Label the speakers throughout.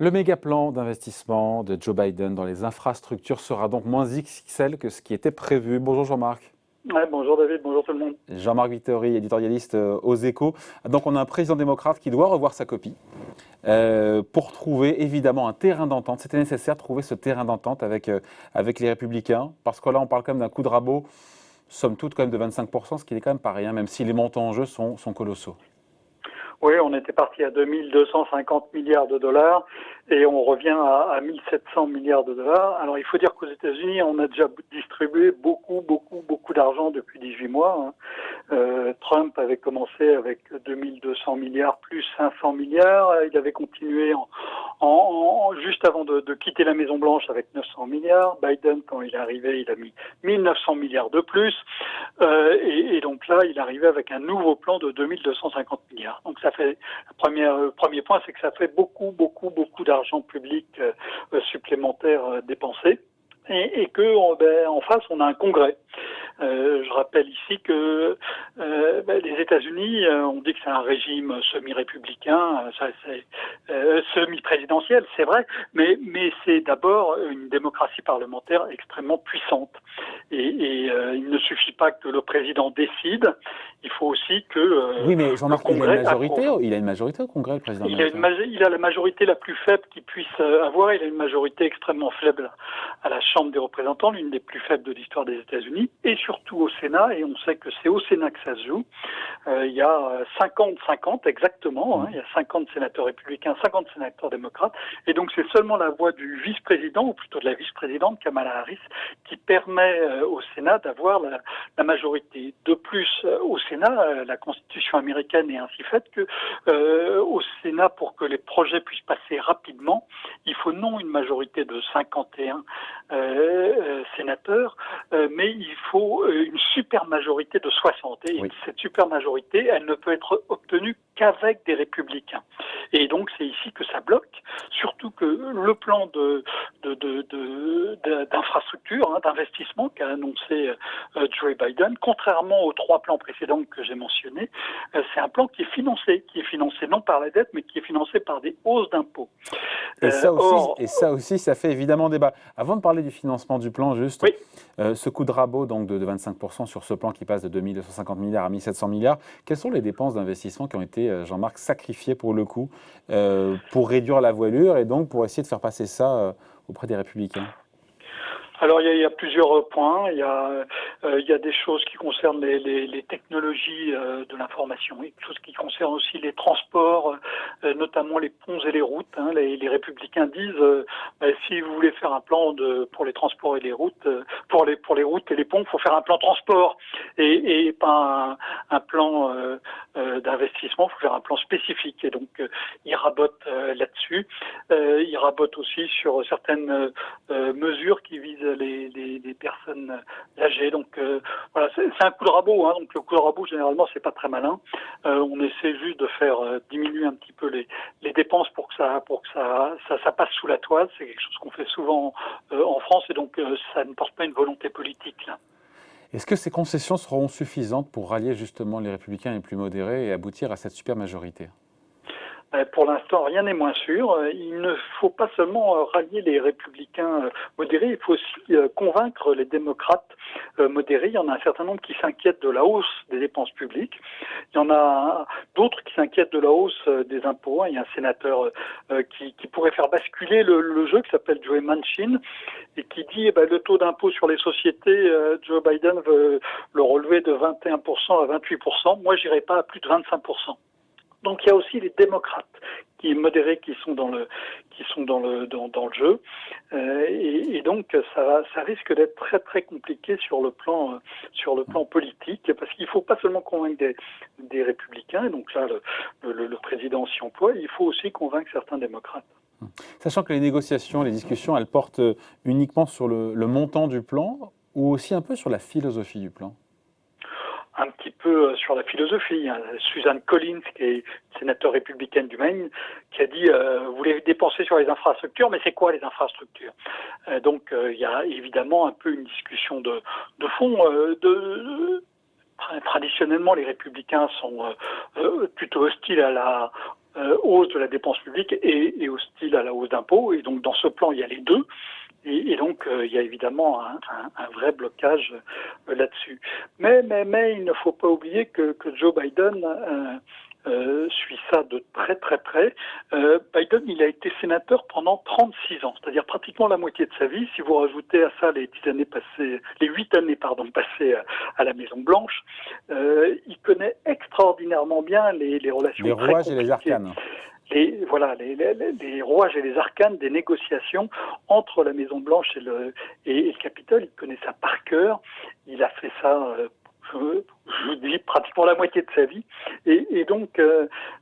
Speaker 1: Le méga plan d'investissement de Joe Biden dans les infrastructures sera donc moins XXL que ce qui était prévu. Bonjour Jean-Marc.
Speaker 2: Ouais, bonjour David, bonjour tout le monde.
Speaker 1: Jean-Marc Vittori, éditorialiste aux Échos. Donc on a un président démocrate qui doit revoir sa copie pour trouver évidemment un terrain d'entente. C'était nécessaire de trouver ce terrain d'entente avec les Républicains parce que là on parle quand même d'un coup de rabot, somme toute quand même de 25%, ce qui n'est quand même pas rien, même si les montants en jeu sont colossaux.
Speaker 2: Oui, on était parti à 2250 milliards de dollars et on revient à 1700 milliards de dollars. Alors il faut dire qu'aux États-Unis, on a déjà distribué beaucoup d'argent depuis 18 mois. Hein. Trump avait commencé avec 2200 milliards plus 500 milliards. Il avait continué juste avant de quitter la Maison-Blanche avec 900 milliards. Biden, quand il est arrivé, il a mis 1900 milliards de plus. Et donc là, il est arrivé avec un nouveau plan de 2250 milliards. Donc ça fait, le premier point, c'est que ça fait beaucoup d'argent public supplémentaire dépensé. Et que en face on a un congrès. Je rappelle ici que les États-Unis, on dit que c'est un régime semi-républicain, semi-présidentiel, c'est vrai, mais c'est d'abord une démocratie parlementaire extrêmement puissante. Et il ne suffit pas que le président décide, il faut aussi que
Speaker 1: Oui, mais
Speaker 2: le
Speaker 1: Jean-Marc,
Speaker 2: Congrès approuve.
Speaker 1: il a une majorité au Congrès, le président américain.
Speaker 2: Il a la majorité la plus faible qu'il puisse avoir. Il a une majorité extrêmement faible à la Chambre des représentants, l'une des plus faibles de l'histoire des États-Unis, et surtout au Sénat. Et on sait que c'est au Sénat que ça se joue. Il y a 50-50 exactement. Il y a 50 sénateurs républicains, 50 sénateurs démocrates. Et donc c'est seulement la voix du vice-président, ou plutôt de la vice-présidente Kamala Harris, qui permet au Sénat d'avoir la majorité. De plus, au Sénat, la Constitution américaine est ainsi faite que au Sénat, pour que les projets puissent passer rapidement, il faut non une majorité de 51 sénateurs, mais il faut une super majorité de 60. Et
Speaker 1: Oui.
Speaker 2: cette super majorité, elle ne peut être obtenue qu'avec des républicains. Et donc c'est ici que ça bloque, surtout que le plan d'infrastructure, d'investissement qu'a annoncé Joe Biden, contrairement aux 3 plans précédents que j'ai mentionnés, c'est un plan qui est financé non par la dette, mais qui est financé par des hausses d'impôts.
Speaker 1: Et ça aussi, ça fait évidemment débat. Avant de parler du financement du plan, juste,
Speaker 2: Oui.
Speaker 1: ce coup de rabot donc de 25% sur ce plan qui passe de 2250 milliards à 1700 milliards, quelles sont les dépenses d'investissement qui ont été, Jean-Marc, sacrifiées pour le coup, pour réduire la voilure et donc pour essayer de faire passer ça auprès des Républicains?
Speaker 2: Alors il y a plusieurs points. Il y a des choses qui concernent les technologies de l'information, et des choses qui concernent aussi les transports, notamment les ponts et les routes. Les républicains disent si vous voulez faire un plan pour les transports et les routes, pour les routes et les ponts, il faut faire un plan transport et pas un plan d'investissement. Il faut faire un plan spécifique. Et donc ils rabotent là-dessus. Ils rabotent aussi sur certaines mesures qui visent les personnes âgées. Donc voilà, c'est un coup de rabot. Donc le coup de rabot, généralement, c'est pas très malin. On essaie juste de faire diminuer un petit peu les dépenses pour que ça passe sous la toile. C'est quelque chose qu'on fait souvent en France, et donc ça ne porte pas une volonté politique là.
Speaker 1: Est-ce que ces concessions seront suffisantes pour rallier justement les Républicains les plus modérés et aboutir à cette super majorité?
Speaker 2: Pour l'instant, rien n'est moins sûr. Il ne faut pas seulement rallier les républicains modérés, il faut aussi convaincre les démocrates modérés. Il y en a un certain nombre qui s'inquiètent de la hausse des dépenses publiques. Il y en a d'autres qui s'inquiètent de la hausse des impôts. Il y a un sénateur qui pourrait faire basculer le jeu, qui s'appelle Joe Manchin, et qui dit le taux d'impôt sur les sociétés, Joe Biden veut le relever de 21% à 28%. Moi, j'irai pas à plus de 25%. Donc il y a aussi les démocrates qui modérés qui sont dans le jeu, et donc ça risque d'être très compliqué sur le plan politique, parce qu'il ne faut pas seulement convaincre des républicains, et donc là le président s'y emploie, il faut aussi convaincre certains démocrates.
Speaker 1: Sachant que les négociations, les discussions, elles portent uniquement sur le montant du plan ou aussi un peu sur la philosophie du plan?
Speaker 2: Un petit peu sur la philosophie. Suzanne Collins, qui est sénateur républicaine du Maine, qui a dit vous voulez dépenser sur les infrastructures, mais c'est quoi les infrastructures? Donc il y a évidemment un peu une discussion de fond. Traditionnellement, les républicains sont plutôt hostiles à hausse de la dépense publique et hostile à la hausse d'impôts. Et donc dans ce plan, il y a les deux. Et donc, il y a évidemment un vrai blocage là-dessus. Mais il ne faut pas oublier que Joe Biden suit ça de très très près. Biden, il a été sénateur pendant 36 ans, c'est-à-dire pratiquement la moitié de sa vie. Si vous rajoutez à ça les 8 années passées à la Maison Blanche, il connaît extraordinairement bien les relations
Speaker 1: Les
Speaker 2: très
Speaker 1: rouages
Speaker 2: compliquées.
Speaker 1: et les arcanes.
Speaker 2: Les rouages et les arcanes des négociations entre la Maison Blanche et le Capitole. Il connaît ça par cœur. Il a fait ça, je vous dis, pratiquement la moitié de sa vie. Et donc,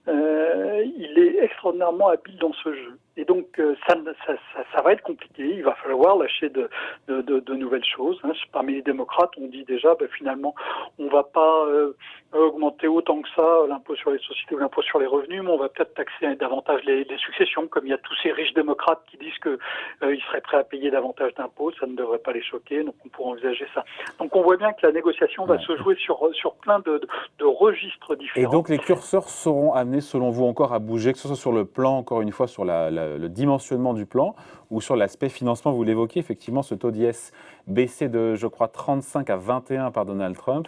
Speaker 2: il est extraordinairement habile dans ce jeu. Et donc, ça va être compliqué. Il va falloir lâcher de nouvelles choses. Parmi les démocrates, on dit déjà, finalement, on va pas augmenter autant que ça l'impôt sur les sociétés ou l'impôt sur les revenus, mais on va peut-être taxer davantage les successions, comme il y a tous ces riches démocrates qui disent que ils seraient prêts à payer davantage d'impôts. Ça ne devrait pas les choquer, donc on pourrait envisager ça. Donc on voit bien que la négociation va se jouer sur plein de registres différents.
Speaker 1: Et donc les curseurs seront amenés, selon vous, encore à bouger, que ce soit sur le plan, encore une fois, sur le dimensionnement du plan, ou sur l'aspect financement. Vous l'évoquez, effectivement, ce taux d'IS baissé de, je crois, 35 à 21 par Donald Trump.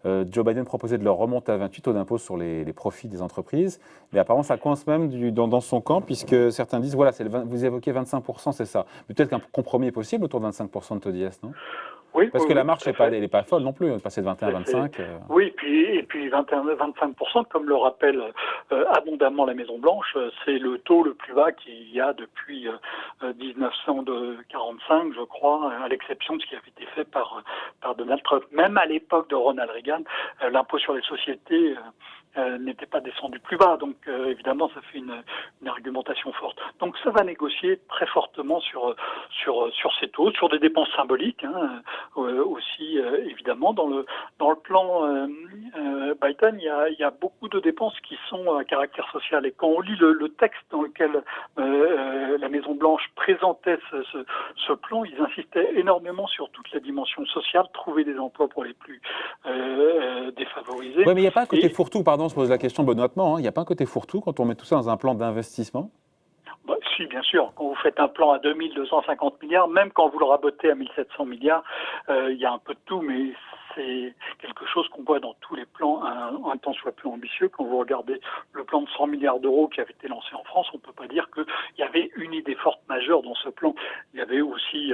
Speaker 1: Joe Biden proposait de le remonter à 28, taux d'impôt sur les profits des entreprises. Mais apparemment, ça coince même dans son camp, puisque certains disent, voilà, vous évoquez 25%, c'est ça. Peut-être qu'un compromis est possible autour de 25% de taux d'IS, non ?
Speaker 2: Oui,
Speaker 1: parce que la marche n'est pas folle non plus, passer de 21 à 25.
Speaker 2: Oui, et puis 21-25%, comme le rappelle abondamment la Maison-Blanche, c'est le taux le plus bas qu'il y a depuis 1945, je crois, à l'exception de ce qui avait été fait par Donald Trump. Même à l'époque de Ronald Reagan, l'impôt sur les sociétés n'était pas descendu plus bas. Donc évidemment, ça fait une argumentation forte. Donc ça va négocier très fortement sur ces taux, sur des dépenses symboliques aussi évidemment. Dans le plan Biden, il y a beaucoup de dépenses qui sont à caractère social. Et quand on lit le texte dans lequel la Maison Blanche présentait ce plan, ils insistaient énormément sur toute la dimension sociale, trouver des emplois pour les plus défavorisés.
Speaker 1: Oui, mais il n'y a pas un côté fourre-tout, pardon, on se pose la question benoîtement, il n'y a pas un côté fourre-tout quand on met tout ça dans un plan d'investissement ?
Speaker 2: Si, bien sûr. Quand vous faites un plan à 2250 milliards, même quand vous le rabotez à 1700 milliards, il y a un peu de tout, mais c'est quelque chose qu'on voit dans tous les plans, un temps soit peu ambitieux. Quand vous regardez le plan de 100 milliards d'euros qui avait été lancé en France, on ne peut pas dire qu'il y avait une idée forte majeure dans ce plan. Il y avait aussi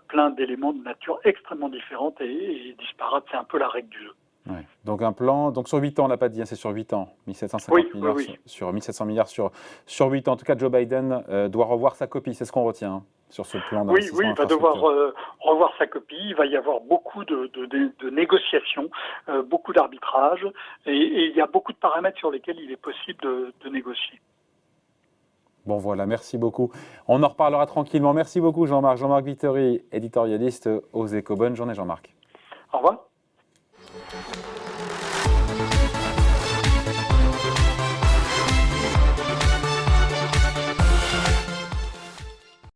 Speaker 2: plein d'éléments de nature extrêmement différente et disparates. C'est un peu la règle du jeu.
Speaker 1: Ouais. Donc un plan, donc sur 8 ans, on l'a pas dit, c'est sur 8 ans, 1750 milliards sur 1700 milliards sur 8 ans. En tout cas, Joe Biden doit revoir sa copie, c'est ce qu'on retient sur ce plan d'investissement.
Speaker 2: Oui, il va devoir revoir sa copie. Il va y avoir beaucoup de négociations, beaucoup d'arbitrages, et il y a beaucoup de paramètres sur lesquels il est possible de négocier.
Speaker 1: Bon voilà, merci beaucoup. On en reparlera tranquillement. Merci beaucoup Jean-Marc. Jean-Marc Vittori, éditorialiste aux Échos. Bonne journée Jean-Marc.
Speaker 2: Au revoir.